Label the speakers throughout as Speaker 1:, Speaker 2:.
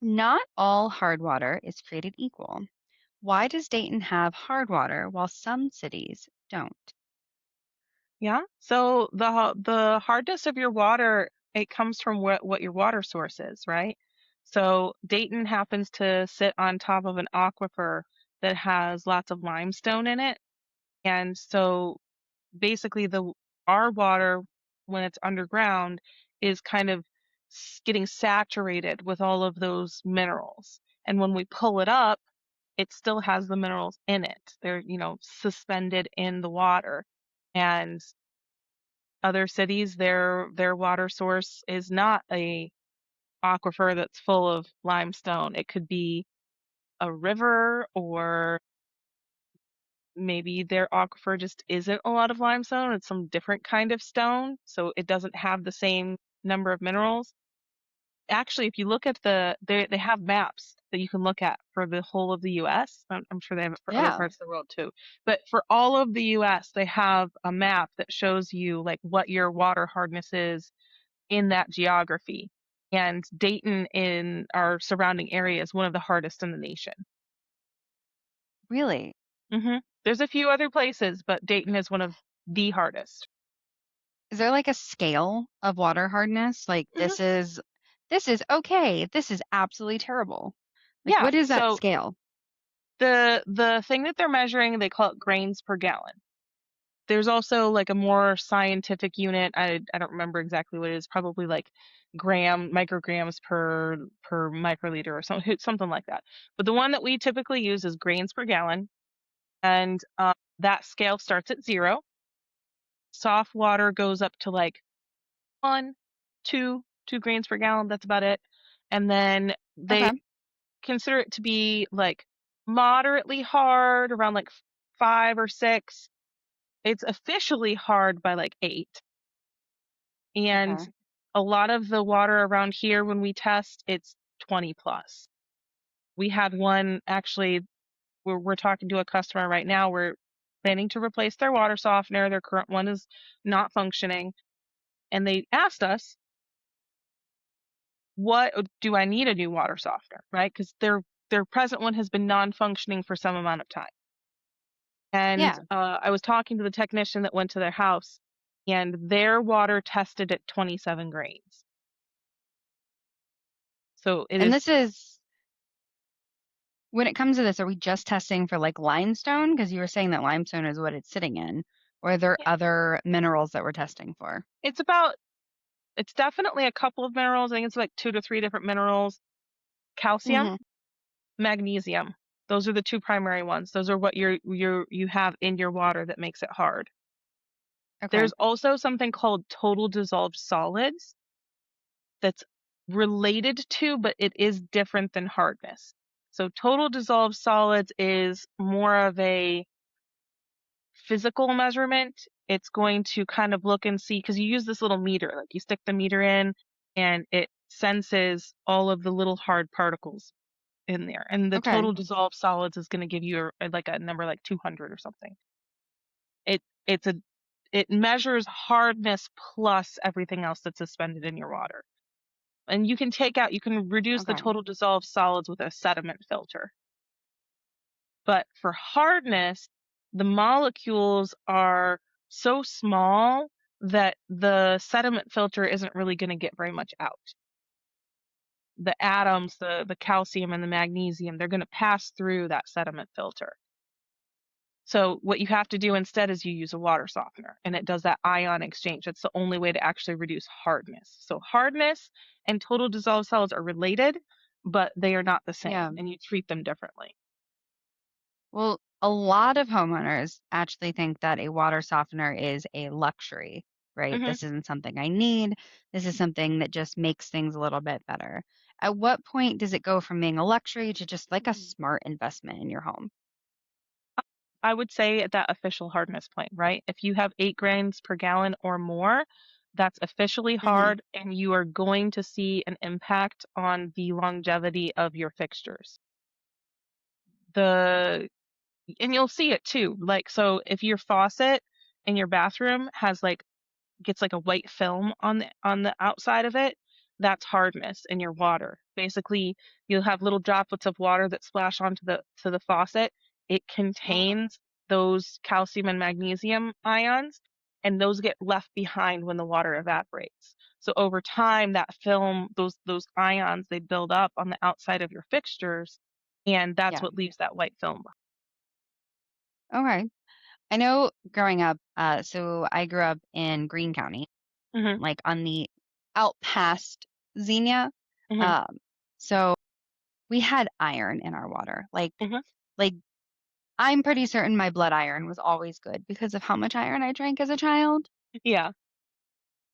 Speaker 1: Not all hard water is created equal. Why does Dayton have hard water while some cities don't?
Speaker 2: Yeah. So the hardness of your water, it comes from what your water source is, right? So Dayton happens to sit on top of an aquifer that has lots of limestone in it. And so basically the our water when it's underground is kind of getting saturated with all of those minerals. And when we pull it up, it still has the minerals in it. They're, suspended in the water. And other cities, their water source is not a aquifer that's full of limestone. It could be a river, or maybe their aquifer just isn't a lot of limestone. It's some different kind of stone, so it doesn't have the same number of minerals. Actually, if you look at they have maps that you can look at for the whole of the US. I'm sure they have it for other
Speaker 1: Yeah.
Speaker 2: parts of the world too. But for all of the US, they have a map that shows you like what your water hardness is in that geography. And Dayton in our surrounding area is one of the hardest in the nation.
Speaker 1: Really?
Speaker 2: There's a few other places, but Dayton is one of the hardest.
Speaker 1: Is there like a scale of water hardness? Like
Speaker 2: hmm
Speaker 1: this is okay. This is absolutely terrible. Like
Speaker 2: Yeah.
Speaker 1: what is that
Speaker 2: So
Speaker 1: scale?
Speaker 2: the thing that they're measuring, they call it grains per gallon. There's also like a more scientific unit. I don't remember exactly what it is. Probably like micrograms per microliter or something like that. But the one that we typically use is grains per gallon, and that scale starts at 0. Soft water goes up to like 1, 2 grains per gallon. That's about it. And then they
Speaker 1: Okay.
Speaker 2: consider it to be like moderately hard around like 5 or 6. It's officially hard by like 8. And
Speaker 1: Okay.
Speaker 2: a lot of the water around here, when we test, it's 20 plus. We had one actually, we're talking to a customer right now. We're planning to replace their water softener. Their current one is not functioning. And they asked us, what do I need a new water softener, right? Because their present one has been non-functioning for some amount of time. And
Speaker 1: Yeah.
Speaker 2: I was talking to the technician that went to their house, and their water tested at 27 grains. So it
Speaker 1: And
Speaker 2: is,
Speaker 1: this is when it comes to this, are we just testing for like limestone? Because you were saying that limestone is what it's sitting in, or are there
Speaker 2: yeah,
Speaker 1: other minerals that we're testing for?
Speaker 2: it's about, it's definitely a couple of minerals. I think it's like 2 to 3 different minerals. Calcium,
Speaker 1: Hmm.
Speaker 2: magnesium. Those are the two primary ones. Those are what you have in your water that makes it hard.
Speaker 1: Okay.
Speaker 2: There's also something called total dissolved solids that's related to, but it is different than hardness. So total dissolved solids is more of a physical measurement. It's going to kind of look and see, because you use this little meter, like you stick the meter in and it senses all of the little hard particles in there. And the
Speaker 1: Okay.
Speaker 2: total dissolved solids is going to give you like a number like 200 or something. It's a it measures hardness plus everything else that's suspended in your water. And you can reduce the
Speaker 1: Okay.
Speaker 2: total dissolved solids with a sediment filter. But for hardness, the molecules are so small that the sediment filter isn't really going to get very much out. The atoms, the calcium and the magnesium, they're going to pass through that sediment filter. So what you have to do instead is you use a water softener, and it does that ion exchange. That's the only way to actually reduce hardness. So hardness and total dissolved solids are related, but they are not the same,
Speaker 1: Yeah.
Speaker 2: and you treat them differently.
Speaker 1: Well, a lot of homeowners actually think that a water softener is a luxury, right?
Speaker 2: hmm
Speaker 1: This isn't something I need. This is something that just makes things a little bit better. At what point does it go from being a luxury to just like a smart investment in your home?
Speaker 2: I would say at that official hardness point, right? If you have 8 grains per gallon or more, that's officially
Speaker 1: Hmm.
Speaker 2: hard, and you are going to see an impact on the longevity of your fixtures. The and you'll see it too. Like, so if your faucet in your bathroom has like gets like a white film on the outside of it, that's hardness in your water. Basically, you'll have little droplets of water that splash onto the faucet. It
Speaker 1: Mhm.
Speaker 2: contains those calcium and magnesium ions, and those get left behind when the water evaporates. So over time, that film, those ions, they build up on the outside of your fixtures, and that's
Speaker 1: Yeah.
Speaker 2: what leaves that white film.
Speaker 1: Okay. I know growing up, so I grew up in Greene County,
Speaker 2: Mhm.
Speaker 1: like on the out past Xenia.
Speaker 2: Mhm.
Speaker 1: Um, so we had iron in our water.
Speaker 2: Mhm.
Speaker 1: Like I'm pretty certain my blood iron was always good because of how much iron I drank as a child.
Speaker 2: Yeah.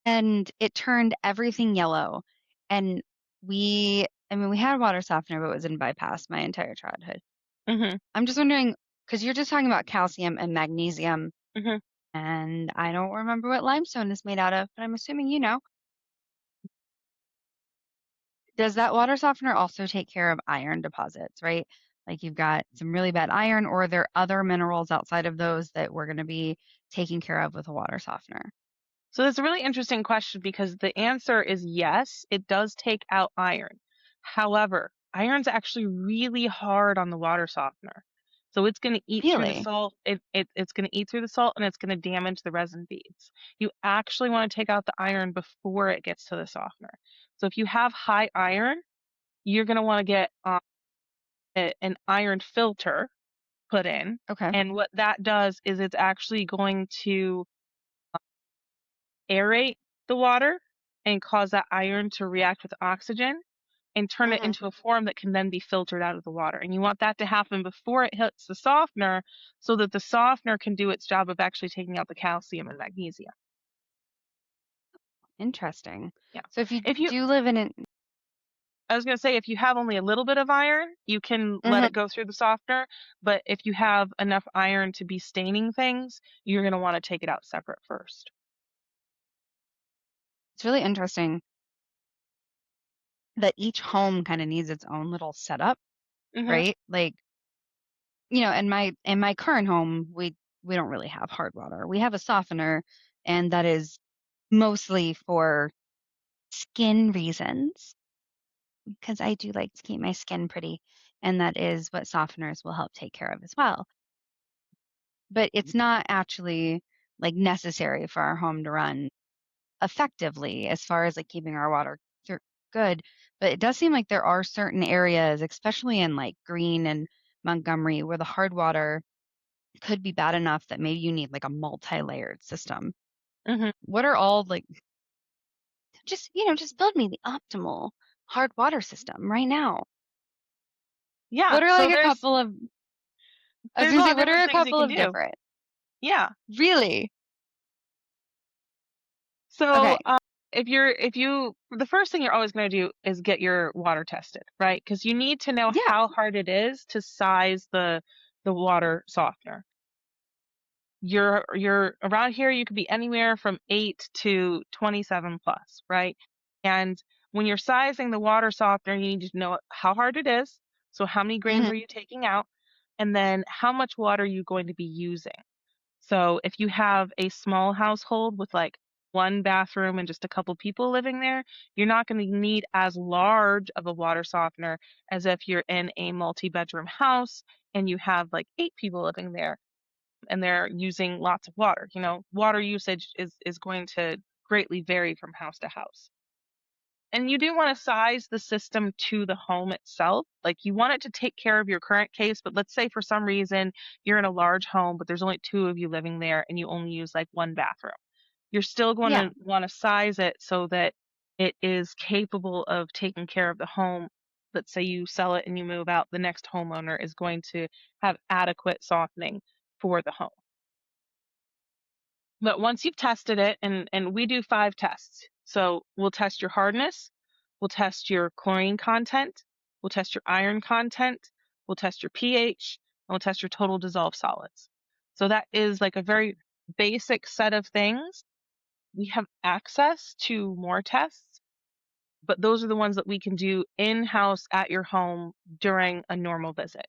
Speaker 1: And it turned everything yellow. And I mean, we had a water softener, but it was in bypass my entire childhood.
Speaker 2: Mhm.
Speaker 1: I'm just wondering, because you're just talking about calcium and magnesium,
Speaker 2: Mhm.
Speaker 1: and I don't remember what limestone is made out of, but I'm assuming you know. Does that water softener also take care of iron deposits, right? Like you've got some really bad iron, or are there other minerals outside of those that we're going to be taking care of with a water softener?
Speaker 2: So that's a really interesting question because the answer is yes, it does take out iron. However, iron's actually really hard on the water softener. So it's going to eat through the
Speaker 1: Really?
Speaker 2: salt. It's going to eat through the salt and it's going to damage the resin beads. You actually want to take out the iron before it gets to the softener. So if you have high iron, you're going to want to get an iron filter put in.
Speaker 1: Okay.
Speaker 2: And what that does is it's actually going to aerate the water and cause that iron to react with oxygen and turn it
Speaker 1: Hmm.
Speaker 2: into a form that can then be filtered out of the water. And you want that to happen before it hits the softener so that the softener can do its job of actually taking out the calcium and magnesium.
Speaker 1: Interesting.
Speaker 2: Yeah.
Speaker 1: So if you
Speaker 2: If you
Speaker 1: do live in an,
Speaker 2: I was going to say, if you have only a little bit of iron, you can let
Speaker 1: Mhm.
Speaker 2: it go through the softener. But if you have enough iron to be staining things, you're going to want to take it out separate first.
Speaker 1: It's really interesting that each home kind of needs its own little setup,
Speaker 2: Hmm.
Speaker 1: right? Like, in my current home, we don't really have hard water. We have a softener, and that is mostly for skin reasons because I do like to keep my skin pretty, and that is what softeners will help take care of as well. But it's not actually like necessary for our home to run effectively as far as like keeping our water good. But it does seem like there are certain areas, especially in like Greene and Montgomery, where the hard water could be bad enough that maybe you need like a multi-layered system.
Speaker 2: Hmm.
Speaker 1: What are all like just build me the optimal hard water system right now.
Speaker 2: Yeah.
Speaker 1: What are like
Speaker 2: So
Speaker 1: a couple of I was
Speaker 2: there's a
Speaker 1: gonna
Speaker 2: lot
Speaker 1: say
Speaker 2: of
Speaker 1: what are
Speaker 2: different
Speaker 1: a
Speaker 2: things you
Speaker 1: couple
Speaker 2: can
Speaker 1: of
Speaker 2: do.
Speaker 1: different?
Speaker 2: Yeah.
Speaker 1: Really?
Speaker 2: So,
Speaker 1: Okay.
Speaker 2: the first thing you're always going to do is get your water tested, right? Because you need to know
Speaker 1: Yeah.
Speaker 2: how hard it is to size the water softener. You're around here, you could be anywhere from 8 to 27 plus, right? And when you're sizing the water softener, you need to know how hard it is. So how many grains
Speaker 1: Hmm.
Speaker 2: are you taking out? And then how much water are you going to be using? So if you have a small household with like one bathroom and just a couple people living there, you're not going to need as large of a water softener as if you're in a multi-bedroom house and you have like 8 people living there and they're using lots of water. Water usage is going to greatly vary from house to house. And you do want to size the system to the home itself. Like you want it to take care of your current case, but let's say for some reason you're in a large home, but there's only two of you living there and you only use like one bathroom. You're still going
Speaker 1: Yeah.
Speaker 2: to want to size it so that it is capable of taking care of the home. Let's say you sell it and you move out, the next homeowner is going to have adequate softening for the home. But once you've tested it, and we do 5 tests. So we'll test your hardness, we'll test your chlorine content, we'll test your iron content, we'll test your pH, and we'll test your total dissolved solids. So that is like a very basic set of things. We have access to more tests, but those are the ones that we can do in-house at your home during a normal visit.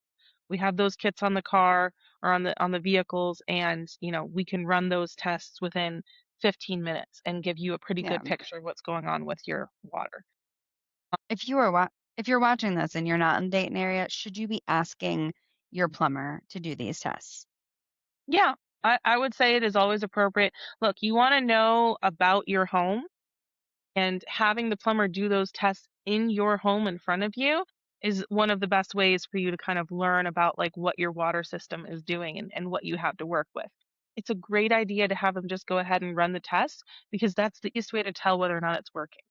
Speaker 2: We have those kits on the car or on the vehicles, and we can run those tests within 15 minutes and give you a pretty
Speaker 1: Yeah.
Speaker 2: good picture of what's going on with your water.
Speaker 1: If you are if you're watching this and you're not in the Dayton area, should you be asking your plumber to do these tests?
Speaker 2: Yeah, I would say it is always appropriate. Look, you want to know about your home, and having the plumber do those tests in your home in front of you is one of the best ways for you to kind of learn about like what your water system is doing and what you have to work with. It's a great idea to have them just go ahead and run the test because that's the easiest way to tell whether or not it's working.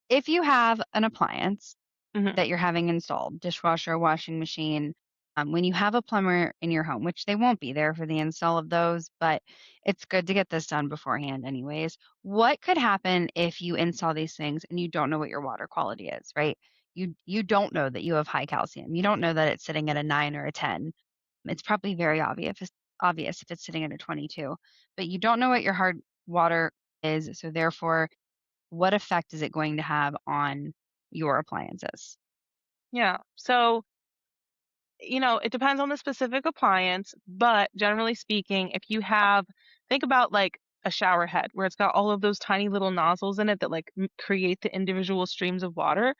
Speaker 1: If you have an appliance
Speaker 2: Hmm.
Speaker 1: that you're having installed, dishwasher, washing machine, when you have a plumber in your home, which they won't be there for the install of those, but it's good to get this done beforehand anyways. What could happen if you install these things and you don't know what your water quality is, right? You don't know that you have high calcium. You don't know that it's sitting at a 9 or a 10. It's probably very obvious if it's sitting at a 22, but you don't know what your hard water is, so therefore, what effect is it going to have on your appliances?
Speaker 2: Yeah. So, it depends on the specific appliance, but generally speaking, if you have, think about like a shower head where it's got all of those tiny little nozzles in it that like create the individual streams of water.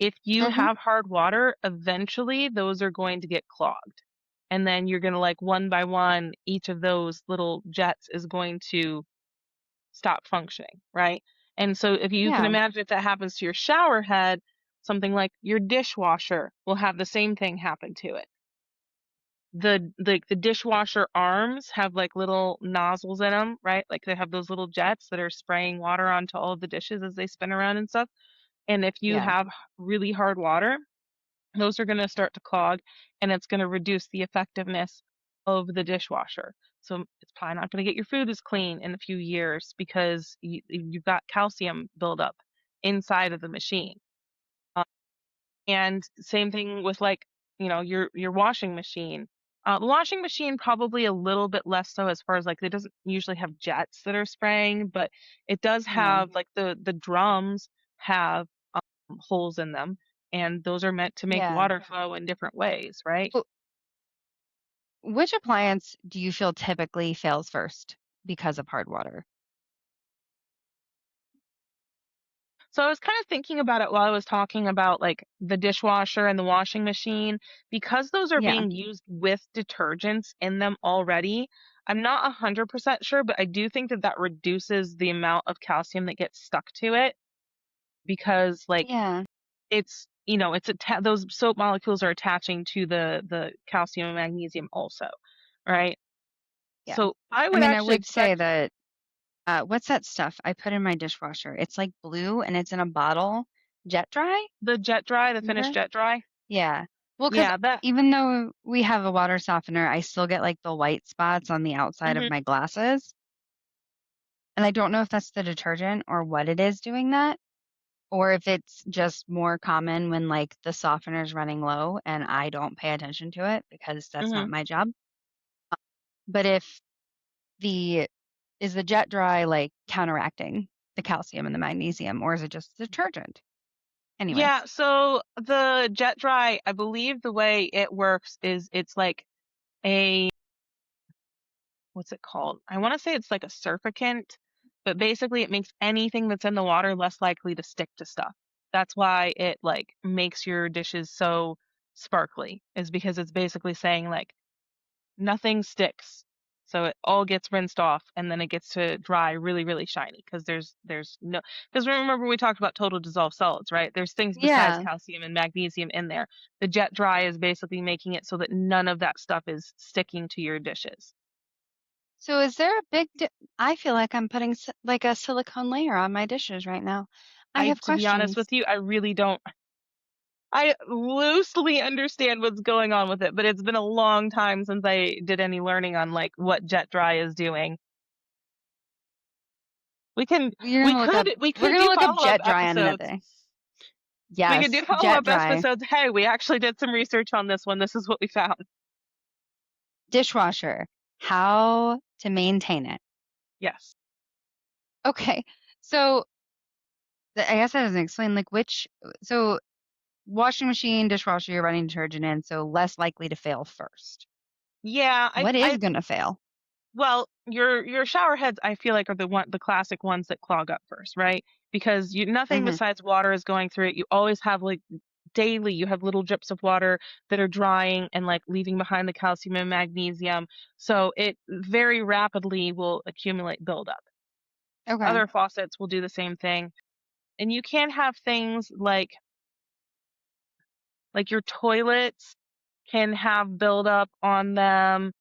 Speaker 2: If you
Speaker 1: Mhm.
Speaker 2: have hard water, eventually those are going to get clogged. And then you're going to like one by one, each of those little jets is going to stop functioning, right? And so if you can
Speaker 1: Yeah,
Speaker 2: imagine if that happens to your shower head, something like your dishwasher will have the same thing happen to it. The dishwasher arms have like little nozzles in them, right? Like they have those little jets that are spraying water onto all of the dishes as they spin around and stuff. And if you
Speaker 1: yeah,
Speaker 2: have really hard water, those are going to start to clog and it's going to reduce the effectiveness of the dishwasher. So it's probably not going to get your food as clean in a few years because you've got calcium buildup inside of the machine. And same thing with like, your washing machine. The washing machine probably a little bit less so as far as like it doesn't usually have jets that are spraying, but it does
Speaker 1: yeah.
Speaker 2: have like the drums have holes in them, and those are meant to make
Speaker 1: Yeah.
Speaker 2: water flow in different ways, right?
Speaker 1: Wh which appliance do you feel typically fails first because of hard water?
Speaker 2: So I was kind of thinking about it while I was talking about like the dishwasher and the washing machine because those are
Speaker 1: Yeah,
Speaker 2: being used with detergents in them already. I'm not 100% sure, but I do think that that reduces the amount of calcium that gets stuck to it because like
Speaker 1: yeah,
Speaker 2: those soap molecules are attaching to the calcium and magnesium also, right?
Speaker 1: yeah.
Speaker 2: So I
Speaker 1: I
Speaker 2: would
Speaker 1: mean, I
Speaker 2: actually
Speaker 1: would say
Speaker 2: expect
Speaker 1: that, what's that stuff I put in my dishwasher? It's, like, blue and it's in a bottle. Jet Dry?
Speaker 2: the jet dry, the finished
Speaker 1: Remember?
Speaker 2: jet dry.
Speaker 1: Yeah. Well, because
Speaker 2: Yeah, that.
Speaker 1: even though we have a water softener, I still get, like, the white spots on the outside of
Speaker 2: Mhm.
Speaker 1: my glasses, and I don't know if that's the detergent or what it is doing that. Or if it's just more common when, like, the softener's running low and I don't pay attention to it because that's not
Speaker 2: Mhm.
Speaker 1: my job. But if the is the jet dry, like, counteracting the calcium and the magnesium, or is it just detergent?
Speaker 2: Yeah,
Speaker 1: Anyways.
Speaker 2: so the jet dry, I believe the way it works is it's like a what's it called? I want to say it's like a surfactant, but basically it makes anything that's in the water less likely to stick to stuff. That's why it like makes your dishes so sparkly, is because it's basically saying like nothing sticks. So it all gets rinsed off and then it gets to dry really, really shiny because there's no because remember we talked about total dissolved solids, right? There's things besides
Speaker 1: Yeah.
Speaker 2: calcium and magnesium in there. The jet dry is basically making it so that none of that stuff is sticking to your dishes.
Speaker 1: So is there a big di I feel like I'm putting like, a silicone layer on my dishes right now. I
Speaker 2: I
Speaker 1: have
Speaker 2: To be honest
Speaker 1: questions.
Speaker 2: with you, I really don't I loosely understand what's going on with it, but it's been a long time since I did any learning on like what jet dry is doing. We can
Speaker 1: You're
Speaker 2: we
Speaker 1: gonna look up
Speaker 2: could we
Speaker 1: we're
Speaker 2: could
Speaker 1: gonna
Speaker 2: do
Speaker 1: look up
Speaker 2: follow-up
Speaker 1: jet dry on another
Speaker 2: episodes.
Speaker 1: day.
Speaker 2: We could do
Speaker 1: Yes, jet
Speaker 2: follow-up
Speaker 1: dry.
Speaker 2: episodes. Hey, we actually did some research on this one. This is what we found.
Speaker 1: Dishwasher, how to maintain it.
Speaker 2: Yes.
Speaker 1: Okay. So, I guess that doesn't explain, like, so washing machine, dishwasher, you're running detergent in, so less likely to fail first.
Speaker 2: Yeah,
Speaker 1: What is
Speaker 2: I
Speaker 1: gonna fail?
Speaker 2: well, your shower heads I feel like are the classic ones that clog up first, right? because nothing
Speaker 1: Hmm.
Speaker 2: besides water is going through it. You always have like daily, you have little drips of water that are drying and like leaving behind the calcium and magnesium. So it very rapidly will accumulate buildup.
Speaker 1: Okay.
Speaker 2: Other faucets will do the same thing. And you can have things like your toilets can have buildup on them.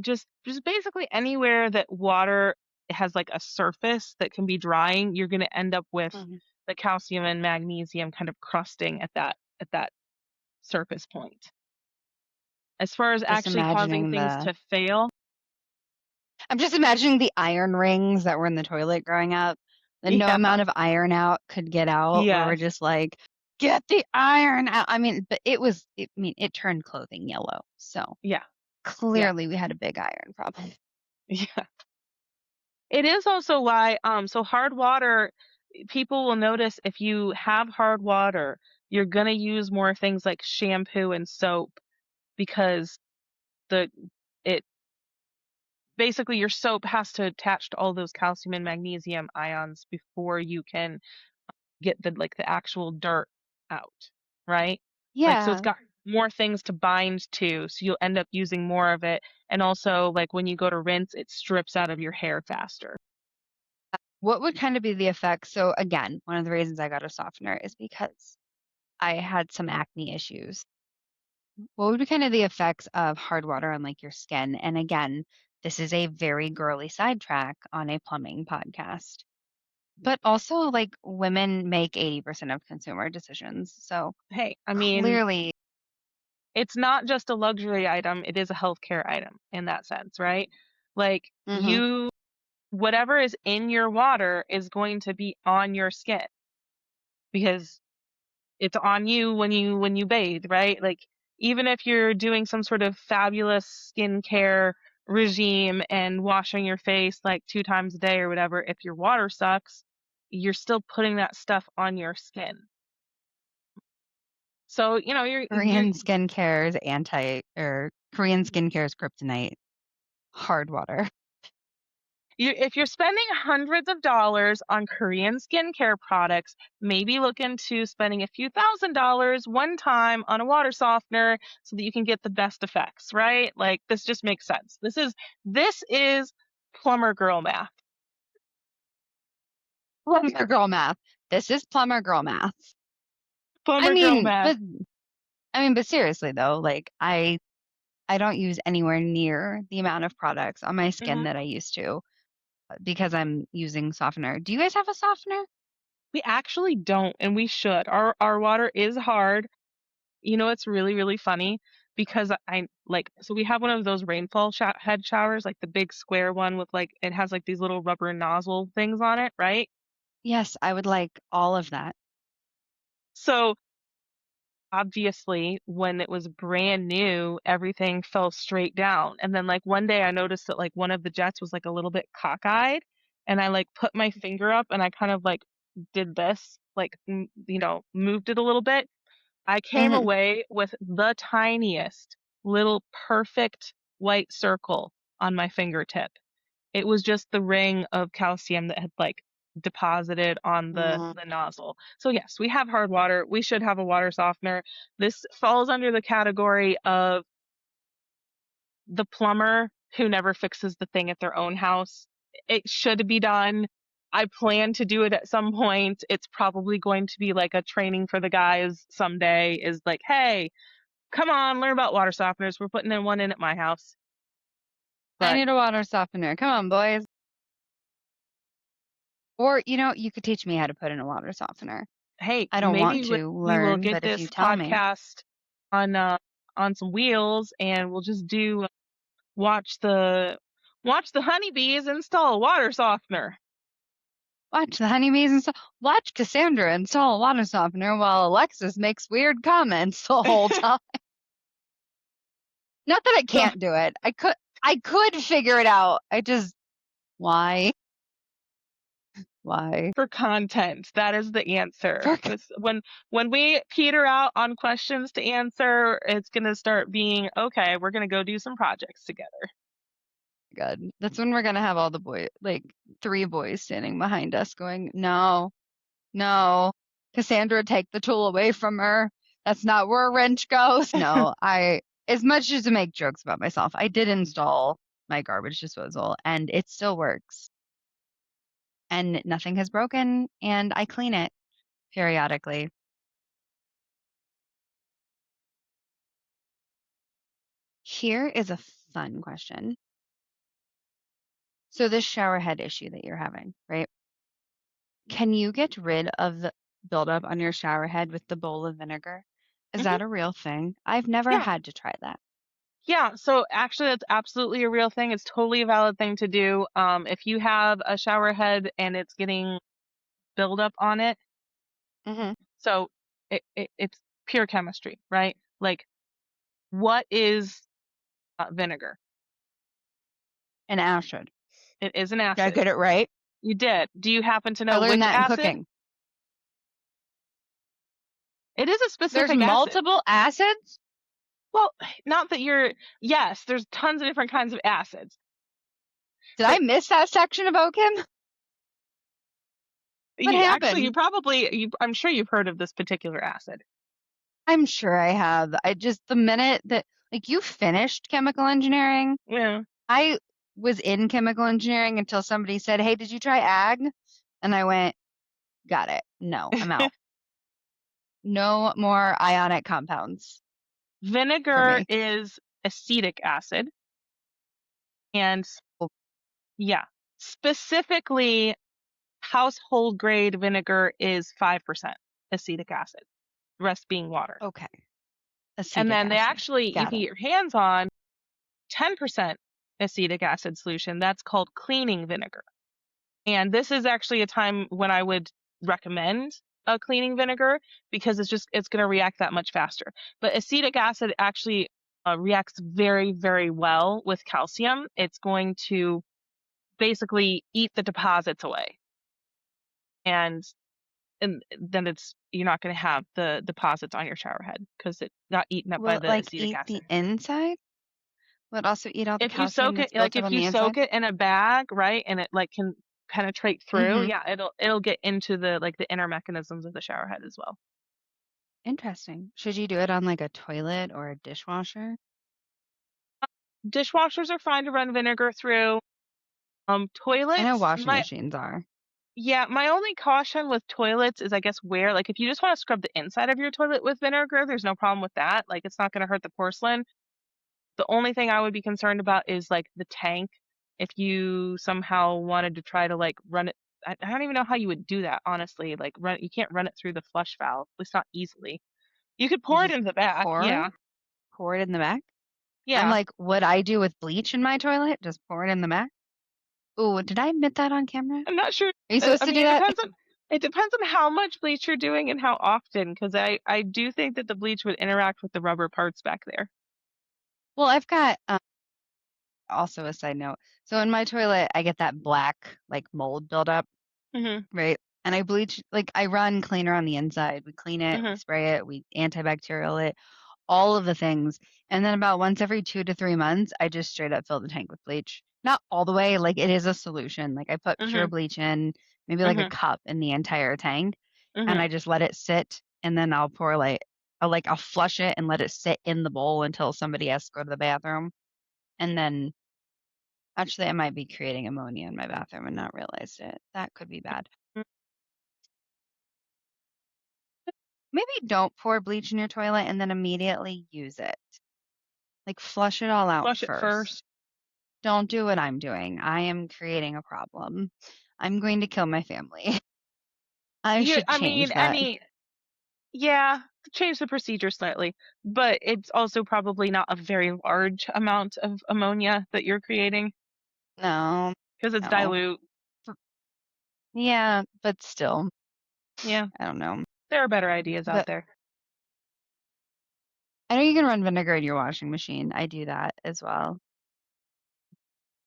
Speaker 2: Just basically anywhere that water has like a surface that can be drying, you're going to end up with
Speaker 1: Hmm.
Speaker 2: the calcium and magnesium kind of crusting at that surface point. As far as
Speaker 1: Just
Speaker 2: actually causing
Speaker 1: imagining
Speaker 2: things
Speaker 1: the
Speaker 2: to fail,
Speaker 1: I'm just imagining the iron rings that were in the toilet growing up. And no
Speaker 2: yeah,
Speaker 1: amount of iron out could get out, where we're
Speaker 2: yes,
Speaker 1: just like, get the iron out. I mean, but I mean, it turned clothing yellow. So
Speaker 2: yeah, yeah,
Speaker 1: clearly we had a big iron problem.
Speaker 2: yeah. It is also why so hard water, people will notice if you have hard water, you're gonna use more things like shampoo and soap because the it basically your soap has to attach to all those calcium and magnesium ions before you can get the actual dirt out, right? Like so it's
Speaker 1: Yeah.
Speaker 2: got more things to bind to, so you'll end up using more of it. And also like when you go to rinse, it strips out of your hair faster.
Speaker 1: What would kind of be the effect? So again, one of the reasons I got a softener is because I had some acne issues. What would be kind of the effects of hard water on like your skin? And again, this is a very girly sidetrack on a plumbing podcast. But also, like, women make 80% of consumer decisions. So
Speaker 2: Hey, I mean,
Speaker 1: clearly,
Speaker 2: it's not just a luxury item, it is a healthcare item in that sense, right? Like
Speaker 1: hmm,
Speaker 2: you whatever is in your water is going to be on your skin because it's on you when you bathe, right? Like even if you're doing some sort of fabulous skincare regime and washing your face like 2 times a day or whatever, if your water sucks, you're still putting that stuff on your skin. So,
Speaker 1: Korean skincare's anti or Korean skincare's kryptonite, hard water.
Speaker 2: if you're spending hundreds of dollars on Korean skincare products, maybe look into spending a few $1,000s one time on a water softener so that you can get the best effects, right? Like this just makes sense. This is plumber girl math.
Speaker 1: Plumber girl math. This is plumber girl math. I
Speaker 2: Plumber girl
Speaker 1: mean,
Speaker 2: math.
Speaker 1: but but seriously though, like I don't use anywhere near the amount of products on my skin
Speaker 2: Mhm.
Speaker 1: that I used to because I'm using softener. Do you guys have a softener?
Speaker 2: We actually don't, and we should. Our water is hard. It's really, really funny because I like so we have one of those rainfall head showers, like the big square one with like it has like these little rubber nozzle things on it, right?
Speaker 1: Yes, I would like all of that.
Speaker 2: So obviously, when it was brand new, everything fell straight down. And then like one day I noticed that like one of the jets was like a little bit cockeyed, and I like put my finger up and I kind of like did this, like moved it a little bit. I came
Speaker 1: Hmm.
Speaker 2: away with the tiniest little perfect white circle on my fingertip. It was just the ring of calcium that had like deposited on the nozzle. So yes, we have hard water. We should have a water softener. This falls under the category of the plumber who never fixes the thing at their own house. It should be done. I plan to do it at some point. It's probably going to be like a training for the guys someday is like, hey, come on, learn about water softeners. We're putting in one in at my house.
Speaker 1: I
Speaker 2: But
Speaker 1: need a water softener. Come on, boys. Or, you could teach me how to put in a water softener.
Speaker 2: hey,
Speaker 1: I don't want
Speaker 2: maybe
Speaker 1: to
Speaker 2: we will
Speaker 1: learn,
Speaker 2: get
Speaker 1: but if you
Speaker 2: this
Speaker 1: tell me,
Speaker 2: podcast on uh on some wheels and we'll just do watch the watch the honeybees install a water softener.
Speaker 1: watch the honeybees watch Cassandra install a water softener while Alexis makes weird comments the whole time. Not that I
Speaker 2: So
Speaker 1: can't do it. I could figure it out. I just why? Why?
Speaker 2: for content, that is the answer.
Speaker 1: For
Speaker 2: When we peter out on questions to answer, it's gonna start being okay, we're gonna go do some projects together.
Speaker 1: good. That's when we're gonna have all the boy, like 3 boys standing behind us going, no, no, Cassandra, take the tool away from her. That's not where a wrench goes. No, as much as to make jokes about myself, I did install my garbage disposal and it still works and nothing has broken and I clean it periodically. Here is a fun question. So this shower head issue that you're having, right? Can you get rid of the buildup on your shower head with the bowl of vinegar? Is
Speaker 2: Hmm.
Speaker 1: that a real thing? I've never
Speaker 2: Yeah.
Speaker 1: had to try that.
Speaker 2: Yeah, so actually that's absolutely a real thing. It's totally a valid thing to do. If you have a shower head and it's getting buildup on it,
Speaker 1: Hmm.
Speaker 2: so it's pure chemistry, right? Like, what is vinegar?
Speaker 1: An acid.
Speaker 2: It is an
Speaker 1: Did I
Speaker 2: acid.
Speaker 1: get it right?
Speaker 2: You did. Do you happen to
Speaker 1: I
Speaker 2: know
Speaker 1: learned
Speaker 2: which
Speaker 1: that in
Speaker 2: acid?
Speaker 1: cooking.
Speaker 2: It is a
Speaker 1: There's
Speaker 2: specific acid.
Speaker 1: multiple acids?
Speaker 2: Well, not that you're, yes, there's tons of different kinds of acids,
Speaker 1: Did I
Speaker 2: but
Speaker 1: miss that section about Kim? What
Speaker 2: you actually,
Speaker 1: happened?
Speaker 2: I'm sure you've heard of this particular acid.
Speaker 1: I'm sure I have. I just, the minute that, like, you finished chemical engineering,
Speaker 2: Yeah.
Speaker 1: I was in chemical engineering until somebody said, "Hey, did you try ag?" And I went, "Got it. No, I'm out. No more ionic compounds for
Speaker 2: Vinegar
Speaker 1: me."
Speaker 2: is acetic acid, and
Speaker 1: Oh,
Speaker 2: yeah, specifically household grade vinegar is 5% acetic acid, the rest being water.
Speaker 1: okay.
Speaker 2: And
Speaker 1: Acetic
Speaker 2: then they
Speaker 1: acid.
Speaker 2: actually, you
Speaker 1: Got
Speaker 2: can
Speaker 1: it.
Speaker 2: get your hands on 10% acetic acid solution. That's called cleaning vinegar. And this is actually a time when I would recommend a cleaning vinegar because it's going to react that much faster. But acetic acid actually reacts very, very well with calcium. It's going to basically eat the deposits away. And then you're not going to have the deposits on your shower head because it got eaten up by
Speaker 1: Will it
Speaker 2: the
Speaker 1: like
Speaker 2: acetic
Speaker 1: eat the
Speaker 2: acid.
Speaker 1: inside? Will it also eat all the
Speaker 2: If you
Speaker 1: calcium
Speaker 2: soak it,
Speaker 1: that's
Speaker 2: like
Speaker 1: built up
Speaker 2: if
Speaker 1: on
Speaker 2: you
Speaker 1: the inside?
Speaker 2: soak it in a bag, right, and it like can penetrate through,
Speaker 1: Mm-hmm.
Speaker 2: yeah, it'll get into the inner mechanisms of the shower head as well.
Speaker 1: Interesting. Should you do it on like a toilet or a dishwasher?
Speaker 2: Dishwashers are fine to run vinegar through.
Speaker 1: I know
Speaker 2: Toilets,
Speaker 1: washing machines are.
Speaker 2: my only caution with toilets is I guess where, like if you just want to scrub the inside of your toilet with vinegar, there's no problem with that. Like it's not going to hurt the porcelain. The only thing I would be concerned about is like the tank. If you somehow wanted to try to like run it, I don't even know how you would do that, honestly. Like you can't run it through the flush valve, at least not easily. You could
Speaker 1: You
Speaker 2: pour it
Speaker 1: just
Speaker 2: in the back.
Speaker 1: pour,
Speaker 2: Yeah.
Speaker 1: pour it in the back. I'm
Speaker 2: Yeah.
Speaker 1: like, what I do with bleach in my toilet? Just pour it in the back. Ooh, did I admit that on camera?
Speaker 2: I'm not sure.
Speaker 1: Are you supposed
Speaker 2: I
Speaker 1: to
Speaker 2: mean,
Speaker 1: do that?
Speaker 2: it depends on how much bleach you're doing and how often, because I do think that the bleach would interact with the rubber parts back there.
Speaker 1: Well, I've got also a side note. So in my toilet, I get that black like mold buildup,
Speaker 2: Mhm.
Speaker 1: right? And I bleach, like I run cleaner on the inside. We clean it, we
Speaker 2: Mhm.
Speaker 1: spray it, we antibacterial it, all of the things. And then about once every 2 to 3 months, I just straight up fill the tank with bleach. Not all the way, like it is a solution. Like I put pure
Speaker 2: Mhm.
Speaker 1: bleach in, maybe like a
Speaker 2: Mhm.
Speaker 1: cup in the entire tank, and
Speaker 2: Mhm.
Speaker 1: I just let it sit. And then I'll pour I'll flush it and let it sit in the bowl until somebody has to go to the bathroom. And then actually, I might be creating ammonia in my bathroom and not realized it. That could be bad. Maybe don't pour bleach in your toilet and then immediately use it. Like flush it all out
Speaker 2: Flush it
Speaker 1: first.
Speaker 2: first.
Speaker 1: Don't do what I'm doing. I am creating a problem. I'm going to kill my family. I should
Speaker 2: I
Speaker 1: change
Speaker 2: mean,
Speaker 1: that.
Speaker 2: yeah, change the procedure slightly, but it's also probably not a very large amount of ammonia that you're creating
Speaker 1: No,
Speaker 2: because it's
Speaker 1: no.
Speaker 2: dilute.
Speaker 1: Yeah, but still,
Speaker 2: Yeah,
Speaker 1: I don't know.
Speaker 2: there are better ideas out
Speaker 1: But
Speaker 2: there.
Speaker 1: I know you can run vinegar in your washing machine. I do that as well.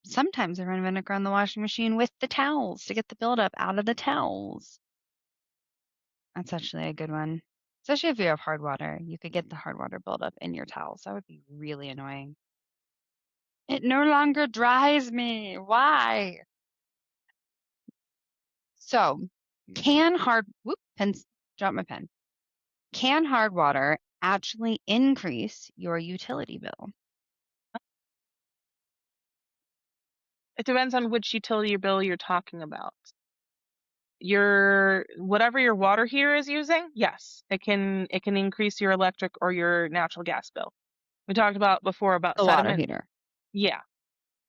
Speaker 1: Sometimes I run vinegar on the washing machine with the towels to get the buildup out of the towels. That's actually a good one. Especially if you have hard water, you could get the hard water buildup in your towels. That would be really annoying. It no longer dries me. Why? So, whoop, pens, drop my pen. Can hard water actually increase your utility bill?
Speaker 2: It depends on which utility bill you're talking about. Your whatever your water heater is using, yes, it can increase your electric or your natural gas bill. We talked about before about
Speaker 1: The water
Speaker 2: sediment.
Speaker 1: heater.
Speaker 2: Yeah,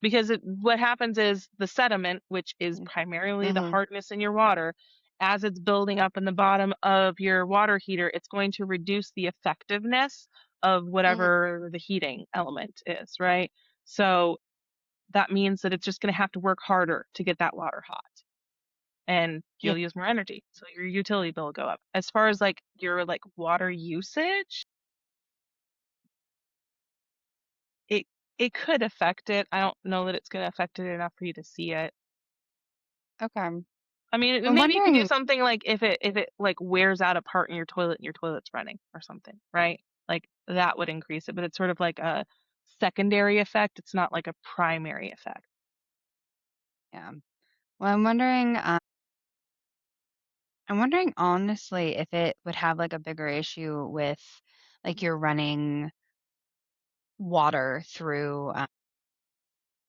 Speaker 2: because what happens is the sediment, which is primarily the
Speaker 1: Mm-hmm.
Speaker 2: hardness in your water, as it's building up in the bottom of your water heater, it's going to reduce the effectiveness of
Speaker 1: Hmm.
Speaker 2: whatever the heating element is, right? So that means that it's just going to have to work harder to get that water hot, and
Speaker 1: Yeah.
Speaker 2: you'll use more energy, so your utility bill will go up. As far as like your like water usage, it it could affect it. I don't know that it's going to affect it enough for you to see it.
Speaker 1: Okay.
Speaker 2: I mean,
Speaker 1: I'm
Speaker 2: maybe you could do
Speaker 1: wondering.
Speaker 2: something like if it like wears out a part in your toilet and your toilet's running or something, right? Like that would increase it, but it's sort of like a secondary effect. It's not like a primary effect.
Speaker 1: Yeah. Well, I'm wondering honestly if it would have like a bigger issue with like you're running water through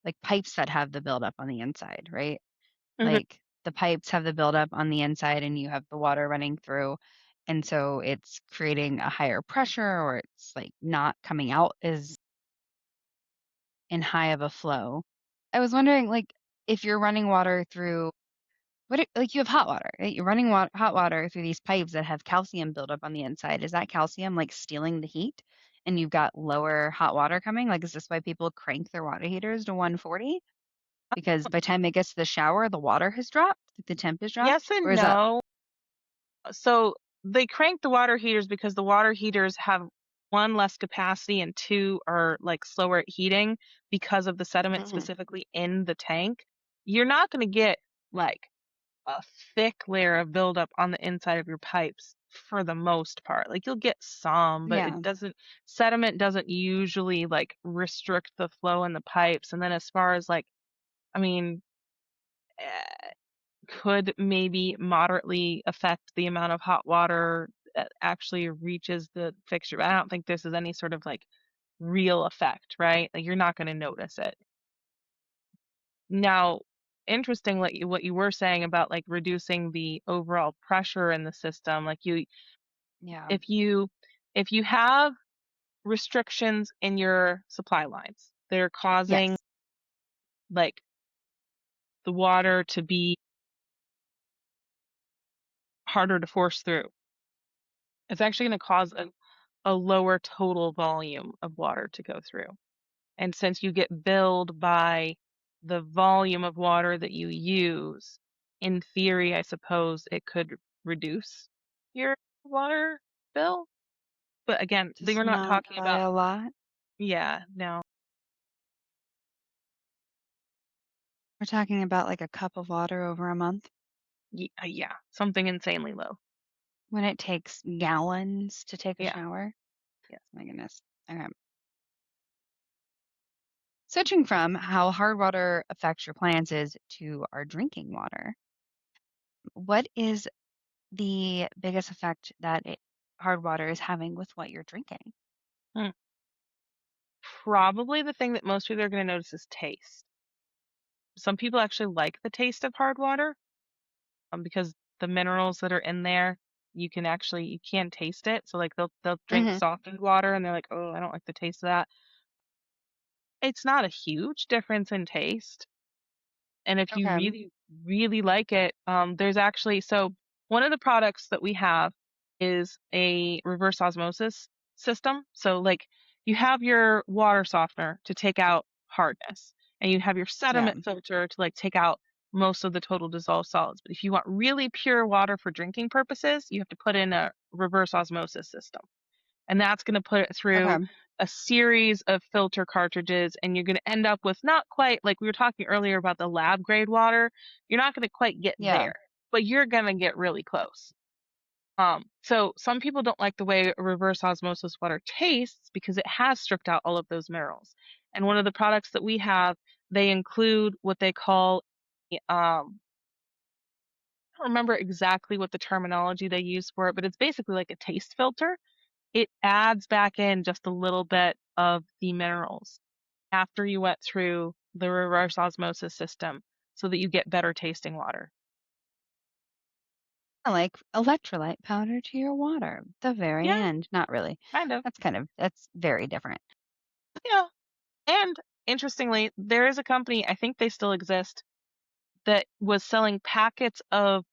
Speaker 1: like pipes that have the buildup on the inside, right?
Speaker 2: Hmm.
Speaker 1: Like the pipes have the buildup on the inside and you have the water running through. And so it's creating a higher pressure or it's like not coming out as in high of a flow. I was wondering like if you're running water through like you have hot water, right? You're running hot water through these pipes that have calcium buildup on the inside. Is that calcium like stealing the heat and you've got lower hot water coming? Like, is this why people crank their water heaters to 140? Because by the time it gets to the shower, the water has dropped, the temp has
Speaker 2: Yes
Speaker 1: dropped? Or
Speaker 2: and
Speaker 1: is that
Speaker 2: no. So they crank the water heaters because the water heaters have one, less capacity, and two, are like slower at heating because of the sediment
Speaker 1: Mhm.
Speaker 2: specifically in the tank. You're not going to get like a thick layer of buildup on the inside of your pipes for the most part. Like you'll get some, but
Speaker 1: Yeah,
Speaker 2: sediment doesn't usually like restrict the flow in the pipes. And then as far as like, I mean, eh, could maybe moderately affect the amount of hot water that actually reaches the fixture. But I don't think this is any sort of like real effect, right? Like you're not going to notice it. Now, interesting what you were saying about like reducing the overall pressure in the system. Like
Speaker 1: yeah.
Speaker 2: if you if you have restrictions in your supply lines that are causing
Speaker 1: Yes.
Speaker 2: like the water to be harder to force through, it's actually going to cause a lower total volume of water to go through. And since you get billed by the volume of water that you use, in theory, I suppose it could reduce your water bill. But again, they
Speaker 1: Just
Speaker 2: were not
Speaker 1: not
Speaker 2: talking
Speaker 1: by
Speaker 2: about,
Speaker 1: a lot.
Speaker 2: yeah, no,
Speaker 1: We're talking about like a cup of water over a month
Speaker 2: yeah, something insanely low.
Speaker 1: when it takes gallons to take a
Speaker 2: Yeah,
Speaker 1: shower.
Speaker 2: yeah.
Speaker 1: My goodness. Okay. Switching from how hard water affects your plants is to our drinking water. What is the biggest effect that hard water is having with what you're drinking?
Speaker 2: Hmm. Probably the thing that most people are going to notice is taste. Some people actually like the taste of hard water, because the minerals that are in there, you can taste it. So like they'll drink
Speaker 1: Hmm.
Speaker 2: softened water and they're like, "Oh, I don't like the taste of that." It's not a huge difference in taste. And if you
Speaker 1: Okay.
Speaker 2: really, really like it, there's actually, so one of the products that we have is a reverse osmosis system. So like you have your water softener to take out hardness, and you have your
Speaker 1: Yeah.
Speaker 2: sediment filter to like take out most of the total dissolved solids. But if you want really pure water for drinking purposes, you have to put in a reverse osmosis system, and that's going to put it through
Speaker 1: Okay.
Speaker 2: a series of filter cartridges, and you're going to end up with not quite like we were talking earlier about the lab grade water. You're not going to quite get
Speaker 1: Yeah.
Speaker 2: there, but you're going to get really close. So some people don't like the way reverse osmosis water tastes because it has stripped out all of those minerals. And one of the products that we have, they include what they call, I don't remember exactly what the terminology they use for it, but it's basically like a taste filter. It adds back in just a little bit of the minerals after you went through the reverse osmosis system so that you get better tasting water.
Speaker 1: Like electrolyte powder to your water, the very
Speaker 2: Yeah,
Speaker 1: end. Not really.
Speaker 2: kind of.
Speaker 1: That's very different.
Speaker 2: Yeah. And interestingly, there is a company, I think they still exist, that was selling packets of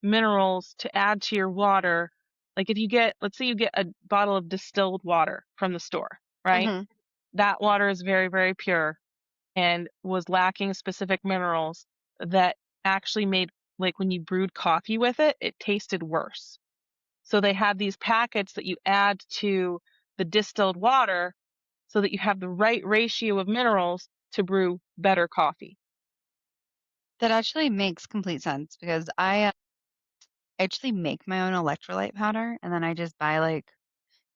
Speaker 2: minerals to add to your water. Like if you get, let's say you get a bottle of distilled water from the store, right?
Speaker 1: Hmm.
Speaker 2: That water is very, very pure and was lacking specific minerals that actually made, like when you brewed coffee with it, it tasted worse. So they had these packets that you add to the distilled water so that you have the right ratio of minerals to brew better coffee.
Speaker 1: That actually makes complete sense because I actually make my own electrolyte powder and then I just buy like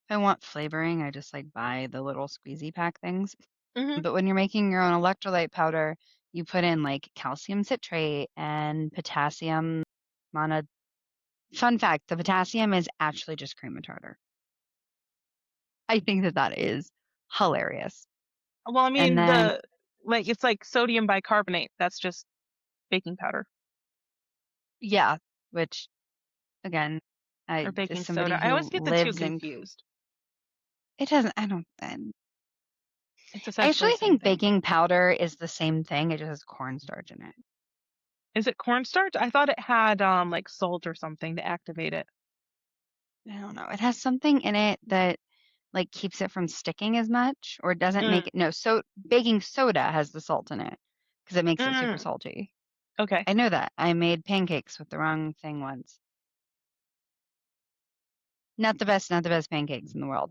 Speaker 1: if I want flavoring, I just like buy the little squeezy pack things.
Speaker 2: Hmm.
Speaker 1: But when you're making your own electrolyte powder, you put in like calcium citrate and potassium mono. Fun fact, the potassium is actually just cream of tartar. I think that that is hilarious.
Speaker 2: Well, I
Speaker 1: And
Speaker 2: mean,
Speaker 1: then,
Speaker 2: the like it's like sodium bicarbonate. That's just baking powder
Speaker 1: yeah, which again,
Speaker 2: or
Speaker 1: as
Speaker 2: baking
Speaker 1: somebody
Speaker 2: soda. I always
Speaker 1: who
Speaker 2: get the two
Speaker 1: lives in,
Speaker 2: confused.
Speaker 1: it doesn't,
Speaker 2: It's
Speaker 1: I
Speaker 2: essentially the
Speaker 1: actually
Speaker 2: same
Speaker 1: think
Speaker 2: thing.
Speaker 1: baking powder is the same thing. It just has cornstarch in it.
Speaker 2: Is it cornstarch? I thought it had like salt or something to activate it.
Speaker 1: I don't know. It has something in it that like keeps it from sticking as much or doesn't make
Speaker 2: Mm,
Speaker 1: it. No, so baking soda has the salt in it because it makes it super
Speaker 2: mm,
Speaker 1: salty.
Speaker 2: okay.
Speaker 1: I know that. I made pancakes with the wrong thing once. Not the best pancakes in the world.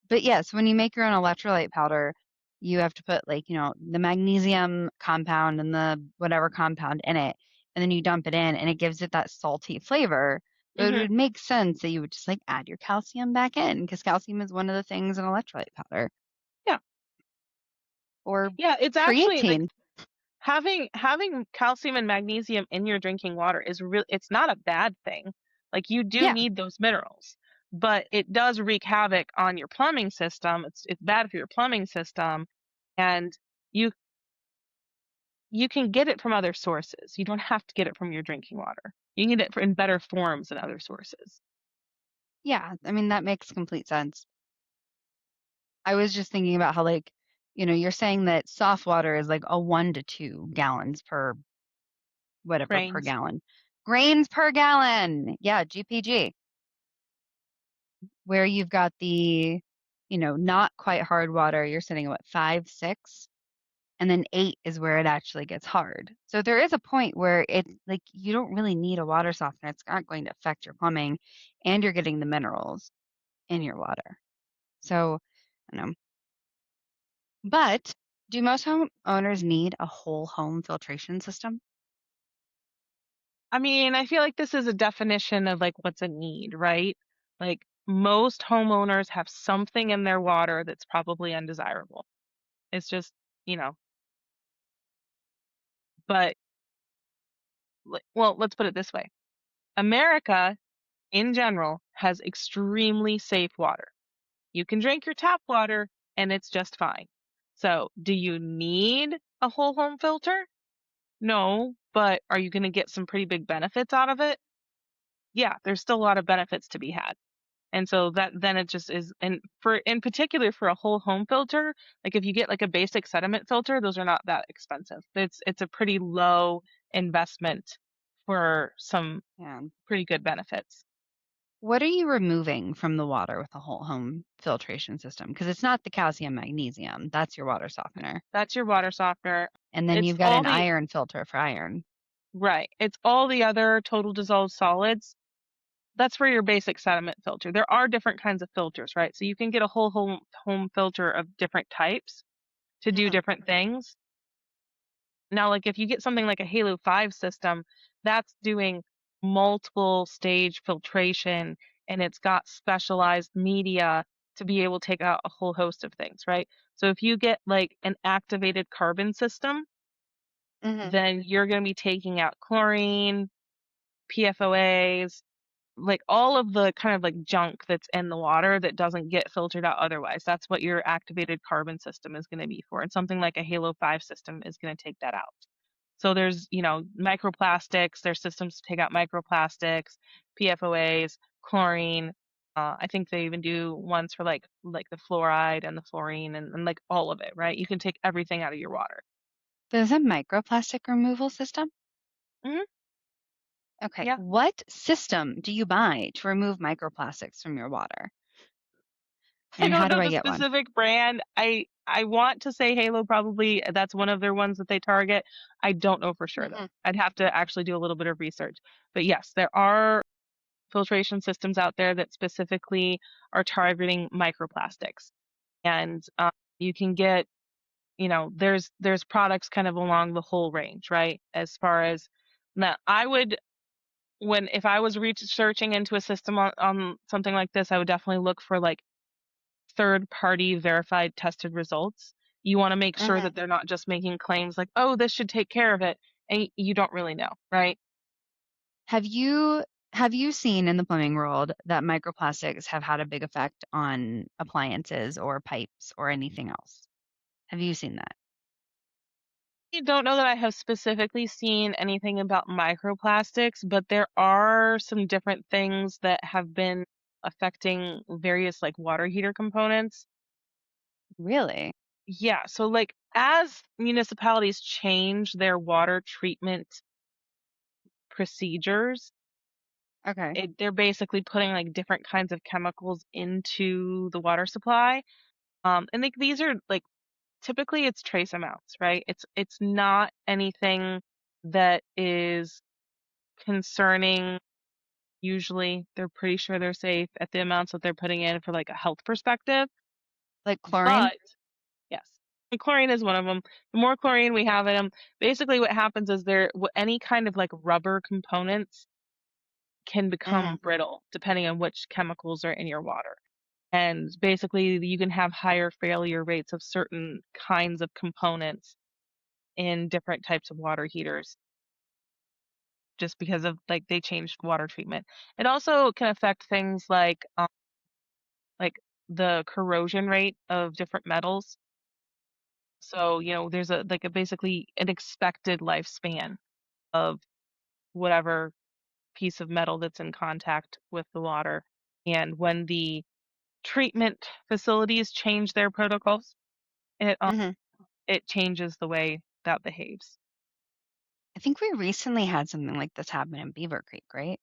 Speaker 1: But yes, when you make your own electrolyte powder, you have to put like, the magnesium compound and the whatever compound in it, and then you dump it in and it gives it that salty flavor. But it
Speaker 2: Hmm.
Speaker 1: would make sense that you would just like add your calcium back in because calcium is one of the things in electrolyte powder
Speaker 2: Yeah.
Speaker 1: or
Speaker 2: Yeah, it's actually like
Speaker 1: creatine.
Speaker 2: having calcium and magnesium in your drinking water is really, it's not a bad thing. Like you do
Speaker 1: Yeah.
Speaker 2: need those minerals, but it does wreak havoc on your plumbing system. It's bad for your plumbing system, and you you can get it from other sources. You don't have to get it from your drinking water. You can get it in better forms than other sources.
Speaker 1: Yeah. I mean, that makes complete sense. I was just thinking about how, like, you're saying that soft water is like a 1 to 2 gallons per whatever per
Speaker 2: Grains.
Speaker 1: gallon. Grains per gallon. Yeah, GPG. Where you've got the, not quite hard water, you're sitting at what, 5, 6? And then 8 is where it actually gets hard. So there is a point where it's like you don't really need a water softener. It's not going to affect your plumbing and you're getting the minerals in your water. So, I don't know. But do most homeowners need a whole home filtration system?
Speaker 2: I mean, I feel like this is a definition of like what's a need, right? Like most homeowners have something in their water that's probably undesirable. It's just, you know, but well, let's put it this way. America in general has extremely safe water. You can drink your tap water and it's just fine. So, do you need a whole home filter? No, but are you going to get some pretty big benefits out of it? Yeah, there's still a lot of benefits to be had. And so that then it just is, and for in particular for a whole home filter, like if you get like a basic sediment filter, those are not that expensive. It's a pretty low investment for some
Speaker 1: Yeah.
Speaker 2: pretty good benefits.
Speaker 1: What are you removing from the water with a whole home filtration system? Because it's not the calcium magnesium. That's your water softener.
Speaker 2: That's your water softener.
Speaker 1: And then
Speaker 2: It's
Speaker 1: you've got
Speaker 2: all
Speaker 1: an
Speaker 2: the
Speaker 1: iron filter for iron.
Speaker 2: right. It's all the other total dissolved solids. That's for your basic sediment filter. There are different kinds of filters, right? So you can get a whole home filter of different types to do
Speaker 1: Mhm.
Speaker 2: different things. Now, like if you get something like a Halo 5 system, that's doing multiple stage filtration and it's got specialized media. to be able to take out a whole host of things, right? So if you get like an activated carbon system,
Speaker 1: Hmm.
Speaker 2: then you're going to be taking out chlorine, PFOAs, like all of the kind of like junk that's in the water that doesn't get filtered out otherwise. That's what your activated carbon system is going to be for. And something like a Halo 5 system is going to take that out. So there's, microplastics, there's systems to take out microplastics, PFOAs, chlorine. I think they even do ones for like the fluoride and the fluorine and like all of it, right? You can take everything out of your water.
Speaker 1: There's a microplastic removal system.
Speaker 2: Hmm.
Speaker 1: Okay.
Speaker 2: Yeah.
Speaker 1: What system do you buy to remove microplastics from your water?
Speaker 2: I
Speaker 1: And how
Speaker 2: don't
Speaker 1: do
Speaker 2: know
Speaker 1: I
Speaker 2: the
Speaker 1: get one?
Speaker 2: specific brand. I want to say Halo probably that's one of their ones that they target. I don't know for sure though.
Speaker 1: Hmm.
Speaker 2: I'd have to actually do a little bit of research. But yes, there are filtration systems out there that specifically are targeting microplastics. And you can get, there's products kind of along the whole range, right? As far as now, I would when if I was researching into a system on something like this, I would definitely look for like third party verified tested results. You want to make sure
Speaker 1: Hmm.
Speaker 2: that they're not just making claims like, oh, this should take care of it. And you don't really know, right?
Speaker 1: Have you have you seen in the plumbing world that microplastics have had a big effect on appliances or pipes or anything else? Have you seen that?
Speaker 2: I don't know that I have specifically seen anything about microplastics, but there are some different things that have been affecting various like water heater components.
Speaker 1: Really?
Speaker 2: Yeah, so like as municipalities change their water treatment procedures,
Speaker 1: Okay.
Speaker 2: they're basically putting like different kinds of chemicals into the water supply. And like these are like typically it's trace amounts, right? It's not anything that is concerning. Usually, they're pretty sure they're safe at the amounts that they're putting in for like a health perspective.
Speaker 1: Like chlorine?
Speaker 2: But yes, and chlorine is one of them. The more chlorine we have in them, basically what happens is any kind of like rubber components can
Speaker 1: Hmm.
Speaker 2: become brittle depending on which chemicals are in your water. And basically, you can have higher failure rates of certain kinds of components in different types of water heaters just because of like they changed water treatment. It also can affect things like the corrosion rate of different metals. So, there's a like a basically an expected lifespan of whatever piece of metal that's in contact with the water. And when the treatment facilities change their protocols, it um,
Speaker 1: Hmm.
Speaker 2: it changes the way that behaves.
Speaker 1: I think we recently had something like this happen in Beaver Creek, right?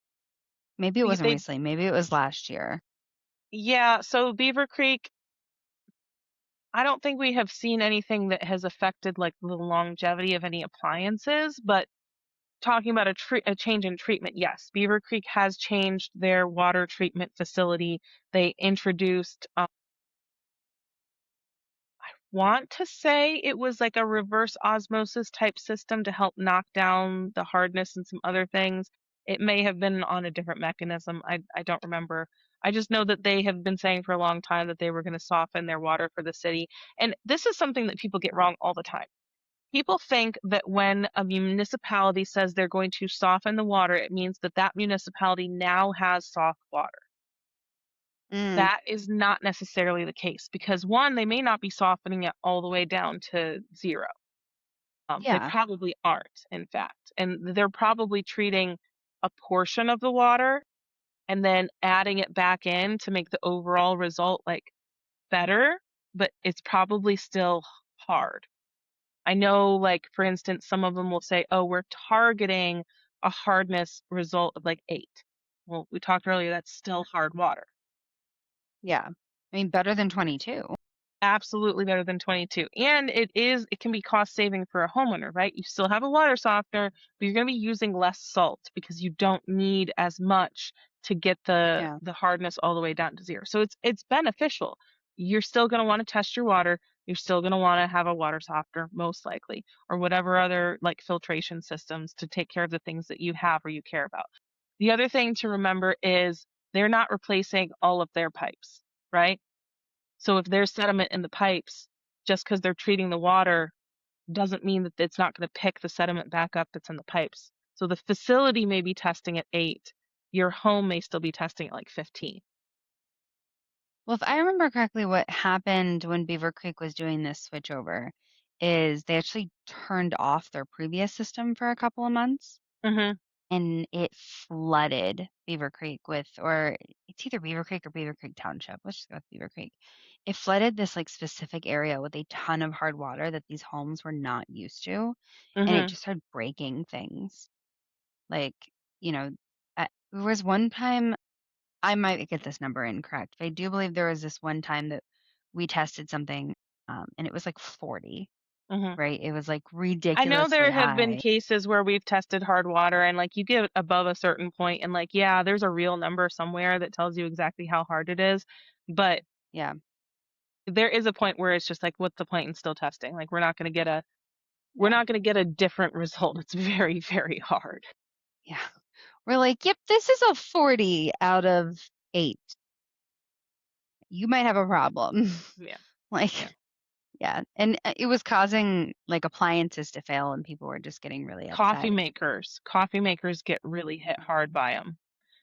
Speaker 1: Maybe it wasn't
Speaker 2: They
Speaker 1: recently. Maybe it was last year.
Speaker 2: Yeah, so Beaver Creek, I don't think we have seen anything that has affected like the longevity of any appliances, but talking about a change in treatment, yes, Beaver Creek has changed their water treatment facility. They introduced want to say it was like a reverse osmosis type system to help knock down the hardness and some other things. It may have been on a different mechanism. I don't remember. I just know that they have been saying for a long time that they were going to soften their water for the city. And this is something that people get wrong all the time. People think that when a municipality says they're going to soften the water, it means that that municipality now has soft water.
Speaker 1: Mm,
Speaker 2: That is not necessarily the case because one, they may not be softening it all the way down to zero. They
Speaker 1: yeah.
Speaker 2: probably aren't, in fact, and they're probably treating a portion of the water and then adding it back in to make the overall result like better, but it's probably still hard. I know, like for instance, some of them will say, "Oh, we're targeting a hardness result of like 8." Well, we talked earlier, that's still hard water.
Speaker 1: Yeah. I mean, better than 22.
Speaker 2: Absolutely better than 22. And it can be cost saving for a homeowner, right? You still have a water softener, but you're going to be using less salt because you don't need as much to get the
Speaker 1: Yeah.
Speaker 2: the hardness all the way down to zero. So it's beneficial. You're still going to want to test your water. You're still going to want to have a water softener most likely or whatever other like filtration systems to take care of the things that you have or you care about. The other thing to remember is they're not replacing all of their pipes, right? So if there's sediment in the pipes, just because they're treating the water doesn't mean that it's not going to pick the sediment back up that's in the pipes. So the facility may be testing at 8. Your home may still be testing at like 15.
Speaker 1: Well, if I remember correctly, what happened when Beaver Creek was doing this switchover is they actually turned off their previous system for a couple of months
Speaker 2: Mm-hmm.
Speaker 1: and it flooded Beaver Creek with, or it's either Beaver Creek or Beaver Creek Township. Let's just go with Beaver Creek. It flooded this like specific area with a ton of hard water that these homes were not used to, and it
Speaker 2: Mm-hmm.
Speaker 1: just started breaking things. Like, you know, there was one time, I might get this number incorrect, but I do believe there was this one time that we tested something, and it was like 40,
Speaker 2: Mm-hmm.
Speaker 1: right? It was like
Speaker 2: I know
Speaker 1: ridiculously
Speaker 2: there have been
Speaker 1: high.
Speaker 2: cases where we've tested hard water and like you get above a certain point and like, yeah, there's a real number somewhere that tells you exactly how hard it is. But
Speaker 1: Yeah,
Speaker 2: there is a point where it's just like, what's the point in still testing? Like we're
Speaker 1: yeah,
Speaker 2: not going to get a different result. It's very, very hard.
Speaker 1: yeah. We're like, yep, this is a 40 out of 8. You might have a problem.
Speaker 2: Yeah.
Speaker 1: Like,
Speaker 2: Yeah.
Speaker 1: yeah. And it was causing like appliances to fail and people were just getting really upset.
Speaker 2: Coffee makers get really hit hard by them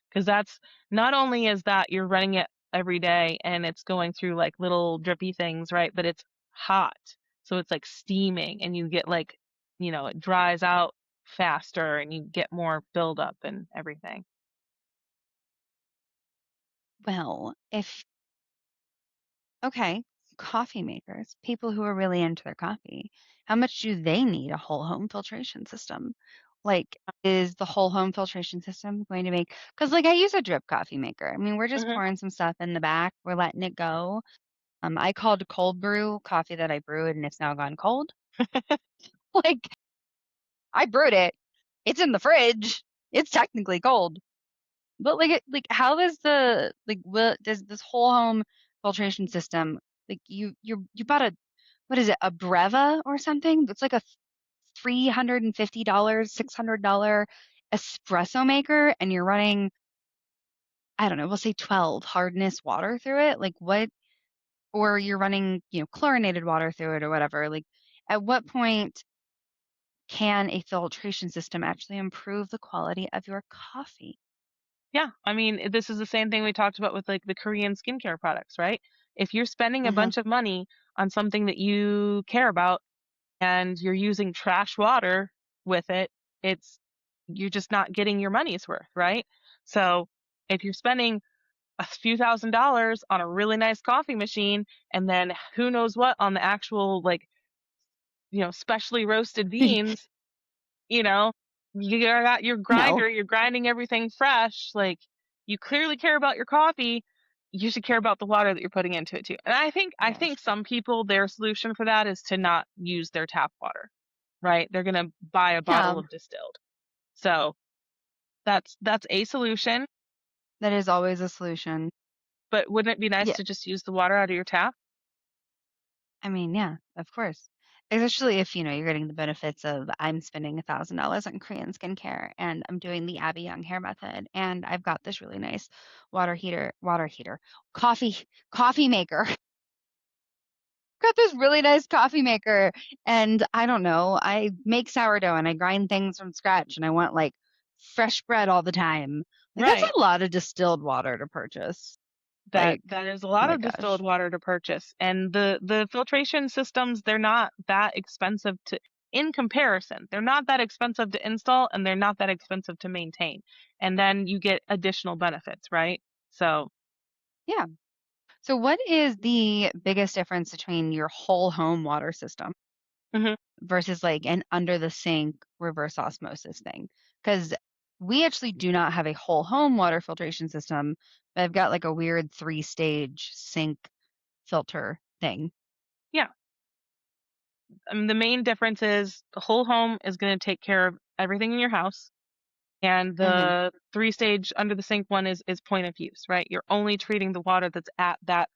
Speaker 2: because that's not only is that you're running it every day and it's going through like little drippy things, right? But it's hot. So it's like steaming and you get like, it dries out faster and you get more buildup and everything.
Speaker 1: Well, if, okay, coffee makers, people who are really into their coffee, how much do they need a whole home filtration system? Like, is the whole home filtration system going to make, because like I use a drip coffee maker. I mean, we're just
Speaker 2: Hmm.
Speaker 1: pouring some stuff in the back, we're letting it go. I called cold brew coffee that I brewed and it's now gone cold. Like, I brewed it. It's in the fridge. It's technically cold. But like like how does the like what does this whole home filtration system like you bought a what is it, a Breva or something? It's like a $350, $600 espresso maker and you're running, I don't know, we'll say 12 hardness water through it. Like what, or you're running, chlorinated water through it or whatever. Like at what point can a filtration system actually improve the quality of your coffee?
Speaker 2: Yeah, I mean, this is the same thing we talked about with like the Korean skincare products, right? If you're spending a
Speaker 1: Uh-huh.
Speaker 2: bunch of money on something that you care about and you're using trash water with it, it's you're just not getting your money's worth, right? So if you're spending a few $1,000s on a really nice coffee machine and then who knows what on the actual like, specially roasted beans, you know, got your
Speaker 1: No.
Speaker 2: grinder, you're grinding everything fresh, like you clearly care about your coffee. You should care about the water that you're putting into it too. And I
Speaker 1: Yes.
Speaker 2: think some people their solution for that is to not use their tap water, right? They're gonna buy a bottle
Speaker 1: Yeah,
Speaker 2: of distilled. So that's a solution.
Speaker 1: that is always a solution.
Speaker 2: But wouldn't it be nice
Speaker 1: Yeah.
Speaker 2: to just use the water out of your tap?
Speaker 1: I mean, yeah, of course. Especially if, you're getting the benefits of I'm spending $1,000 on Korean skincare and I'm doing the Abby Young hair method and I've got this really nice coffee, coffee maker. Got this really nice coffee maker and I don't know, I make sourdough and I grind things from scratch and I want like fresh bread all the time. Like that's
Speaker 2: Right.
Speaker 1: a lot of distilled water to purchase.
Speaker 2: That
Speaker 1: Like,
Speaker 2: that is a
Speaker 1: oh
Speaker 2: lot
Speaker 1: my
Speaker 2: of distilled
Speaker 1: gosh.
Speaker 2: water to purchase. And the filtration systems, they're not that expensive to in comparison. They're not that expensive to install and they're not that expensive to maintain. And then you get additional benefits, right? So,
Speaker 1: Yeah. So what is the biggest difference between your whole home water system
Speaker 2: mhm.
Speaker 1: versus like an under the sink reverse osmosis thing? Because we actually do not have a whole home water filtration system, but I've got like a weird 3-stage sink filter thing.
Speaker 2: Yeah. I mean, the main difference is the whole home is going to take care of everything in your house. And
Speaker 1: Hmm.
Speaker 2: the 3-stage under the sink one is point of use, right? You're only treating the water that's at that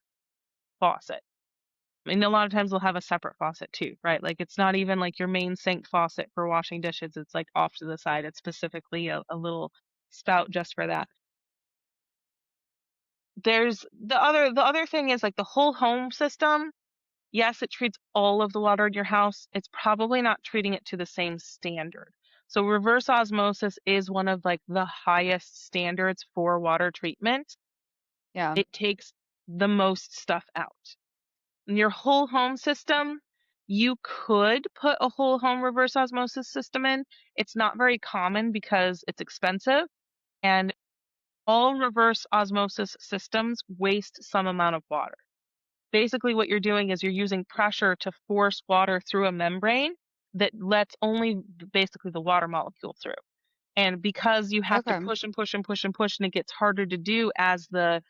Speaker 2: faucet. I mean, a lot of times we'll have a separate faucet too, right? Like it's not even like your main sink faucet for washing dishes. It's like off to the side. It's specifically a little spout just for that. there's the other thing is like the whole home system. Yes, it treats all of the water in your house. It's probably not treating it to the same standard. So reverse osmosis is one of like the highest standards for water treatment.
Speaker 1: Yeah.
Speaker 2: It takes the most stuff out. In your whole home system, you could put a whole home reverse osmosis system in. It's not very common because it's expensive, and all reverse osmosis systems waste some amount of water. Basically, what you're doing is you're using pressure to force water through a membrane that lets only basically the water molecule through. And because you have to
Speaker 1: Okay.
Speaker 2: push and push and push and push, and it gets harder to do as the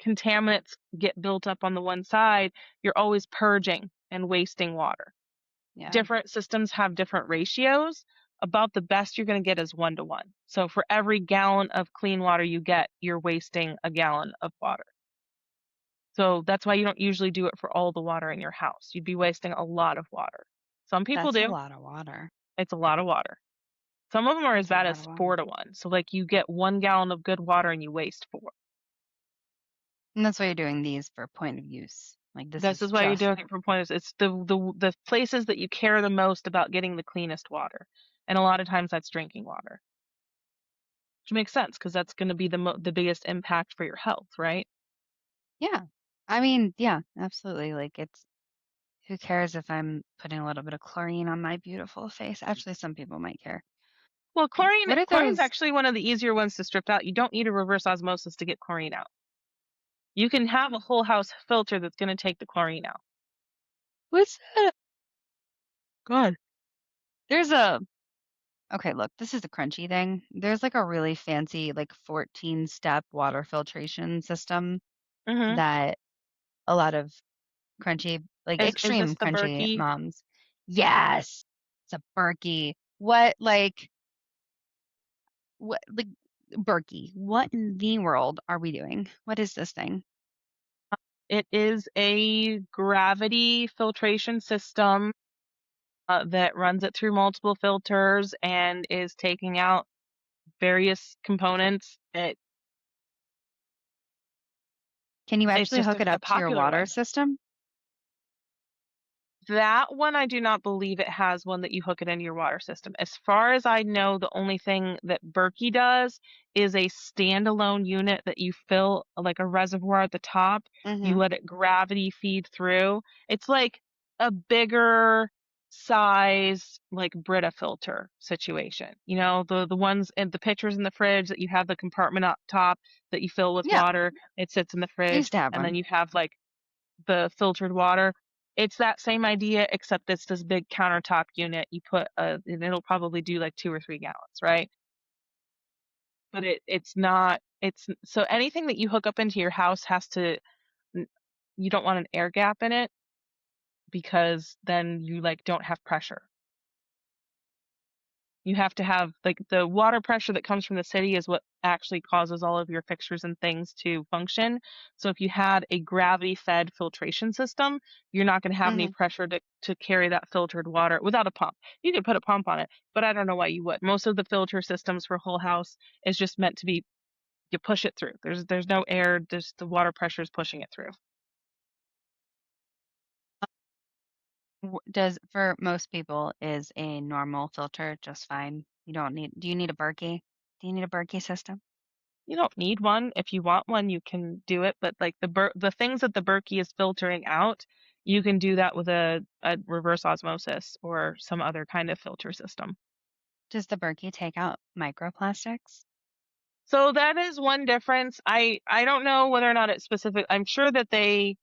Speaker 2: contaminants get built up on the one side, you're always purging and wasting water.
Speaker 1: Yeah.
Speaker 2: Different systems have different ratios. About the best you're going to get is 1 to 1. So for every gallon of clean water you get, you're wasting a gallon of water. So that's why you don't usually do it for all the water in your house. You'd be wasting a lot of water. Some people
Speaker 1: That's a
Speaker 2: do.
Speaker 1: lot of water.
Speaker 2: It's a lot of water. Some of them are as
Speaker 1: That's a
Speaker 2: bad
Speaker 1: lot
Speaker 2: as
Speaker 1: of water.
Speaker 2: 4 to 1. So like you get 1 gallon of good water and you waste 4.
Speaker 1: And that's why you're doing these for point of use. Like this
Speaker 2: This
Speaker 1: is
Speaker 2: is why you're
Speaker 1: just
Speaker 2: doing it for pointers. It's the places that you care the most about getting the cleanest water, and a lot of times that's drinking water, which makes sense because that's going to be the biggest impact for your health, right?
Speaker 1: yeah. I mean, yeah, absolutely. Like it's who cares if I'm putting a little bit of chlorine on my beautiful face? Actually, some people might care.
Speaker 2: Well,
Speaker 1: What are
Speaker 2: chlorine's
Speaker 1: those?
Speaker 2: actually one of the easier ones to strip out. You don't need a reverse osmosis to get chlorine out. You can have a whole house filter that's going to take the chlorine out.
Speaker 1: What's that?
Speaker 2: God.
Speaker 1: There's a okay, look, this is a crunchy thing. There's like a really fancy like 14-step water filtration system
Speaker 2: Mhm.
Speaker 1: that a lot of crunchy, like
Speaker 2: Is this
Speaker 1: extreme
Speaker 2: the
Speaker 1: crunchy
Speaker 2: Berkey?
Speaker 1: moms. Yes. It's a Berkey. What like Berkey? What in the world are we doing? What is this thing?
Speaker 2: It is a gravity filtration system that runs it through multiple filters and is taking out various components.
Speaker 1: Can you
Speaker 2: It's
Speaker 1: actually
Speaker 2: just
Speaker 1: hook it
Speaker 2: a
Speaker 1: up to your
Speaker 2: popular
Speaker 1: water
Speaker 2: one.
Speaker 1: system?
Speaker 2: That one, I do not believe it has one that you hook it into your water system. As far as I know, the only thing that Berkey does is a standalone unit that you fill like a reservoir at the top. You
Speaker 1: Mm-hmm.
Speaker 2: let it gravity feed through. It's like a bigger size like Brita filter situation. You know, the ones in the pictures in the fridge that you have the compartment up top that you fill with
Speaker 1: Yeah,
Speaker 2: water. It sits in the
Speaker 1: I used
Speaker 2: fridge,
Speaker 1: to have
Speaker 2: and then
Speaker 1: one.
Speaker 2: you have like the filtered water. It's that same idea, except it's this big countertop unit. You put and it'll probably do like 2 or 3 gallons, right? But it's not. It's so anything that you hook up into your house has to. You don't want an air gap in it because then you like don't have pressure. You have to have like the water pressure that comes from the city is what actually causes all of your fixtures and things to function. So if you had a gravity fed filtration system, you're not going to have any
Speaker 1: Hmm.
Speaker 2: pressure to carry that filtered water without a pump. You could put a pump on it, but I don't know why you would. Most of the filter systems for whole house is just meant to be you push it through. There's no air, just the water pressure is pushing it through.
Speaker 1: Does for most people is a normal filter just fine? You don't need. Do you need a Berkey? Do you need a Berkey system?
Speaker 2: You don't need one. If you want one, you can do it. But like the things that the Berkey is filtering out, you can do that with a reverse osmosis or some other kind of filter system.
Speaker 1: Does the Berkey take out microplastics?
Speaker 2: So that is one difference. I don't know whether or not it's specific. I'm sure that they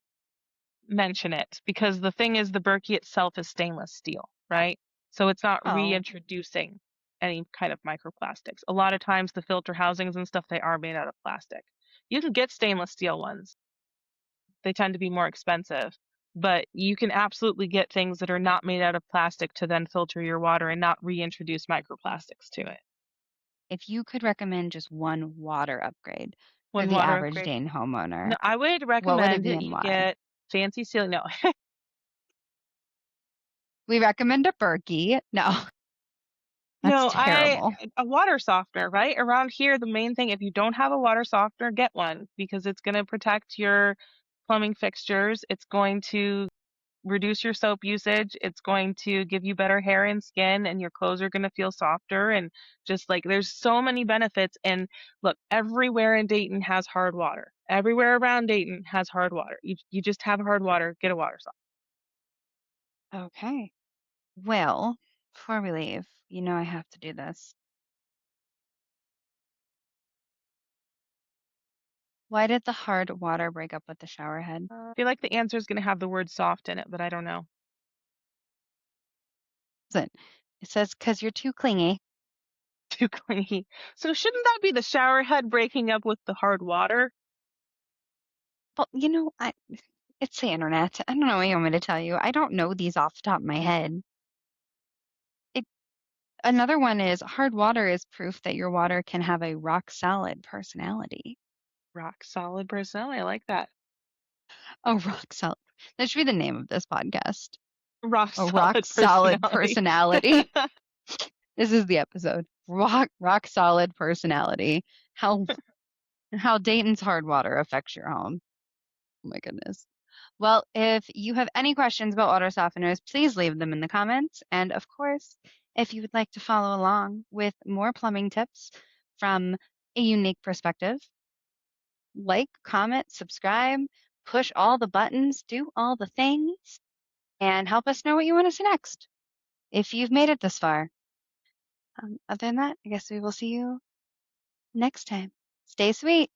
Speaker 2: mention it because the thing is the Berkey itself is stainless steel, right? So it's not
Speaker 1: Oh,
Speaker 2: reintroducing any kind of microplastics. A lot of times the filter housings and stuff they are made out of plastic. You can get stainless steel ones. They tend to be more expensive, but you can absolutely get things that are not made out of plastic to then filter your water and not reintroduce microplastics to it.
Speaker 1: if you could recommend just one water upgrade for
Speaker 2: One
Speaker 1: the
Speaker 2: water
Speaker 1: average
Speaker 2: upgrade.
Speaker 1: Dane
Speaker 2: No,
Speaker 1: homeowner,
Speaker 2: I would
Speaker 1: what would it
Speaker 2: recommend
Speaker 1: be
Speaker 2: that
Speaker 1: and
Speaker 2: you
Speaker 1: why?
Speaker 2: get fancy ceiling. No,
Speaker 1: We recommend a Berkey. No. That's
Speaker 2: No,
Speaker 1: terrible.
Speaker 2: a water softener, right? Around here, the main thing, if you don't have a water softener, get one because it's going to protect your plumbing fixtures. It's going to reduce your soap usage. It's going to give you better hair and skin, and your clothes are going to feel softer. And just like there's so many benefits. And look, everywhere in Dayton has hard water. Everywhere around Dayton has hard water. You just have hard water, get a water softener.
Speaker 1: Okay. Well, before we leave, I have to do this. Why did the hard water break up with the shower head?
Speaker 2: I feel like the answer is going to have the word soft in it, but I don't know.
Speaker 1: Listen, it says because you're too clingy.
Speaker 2: Too clingy. So shouldn't that be the shower head breaking up with the hard water?
Speaker 1: Well, it's the internet. I don't know what you want me to tell you. I don't know these off the top of my head. It, another one is hard water is proof that your water can have a rock solid personality.
Speaker 2: Rock solid personality. I like that.
Speaker 1: A rock solid. That should be the name of this podcast.
Speaker 2: Rock
Speaker 1: A rock
Speaker 2: solid
Speaker 1: solid
Speaker 2: personality.
Speaker 1: personality. This is the episode. Rock solid personality. How Dayton's hard water affects your home. Oh my goodness. Well, if you have any questions about water softeners, please leave them in the comments. And of course, if you would like to follow along with more plumbing tips from a unique perspective, like, comment, subscribe, push all the buttons, do all the things, and help us know what you want to see next if you've made it this far. Other than that, I guess we will see you next time. Stay sweet.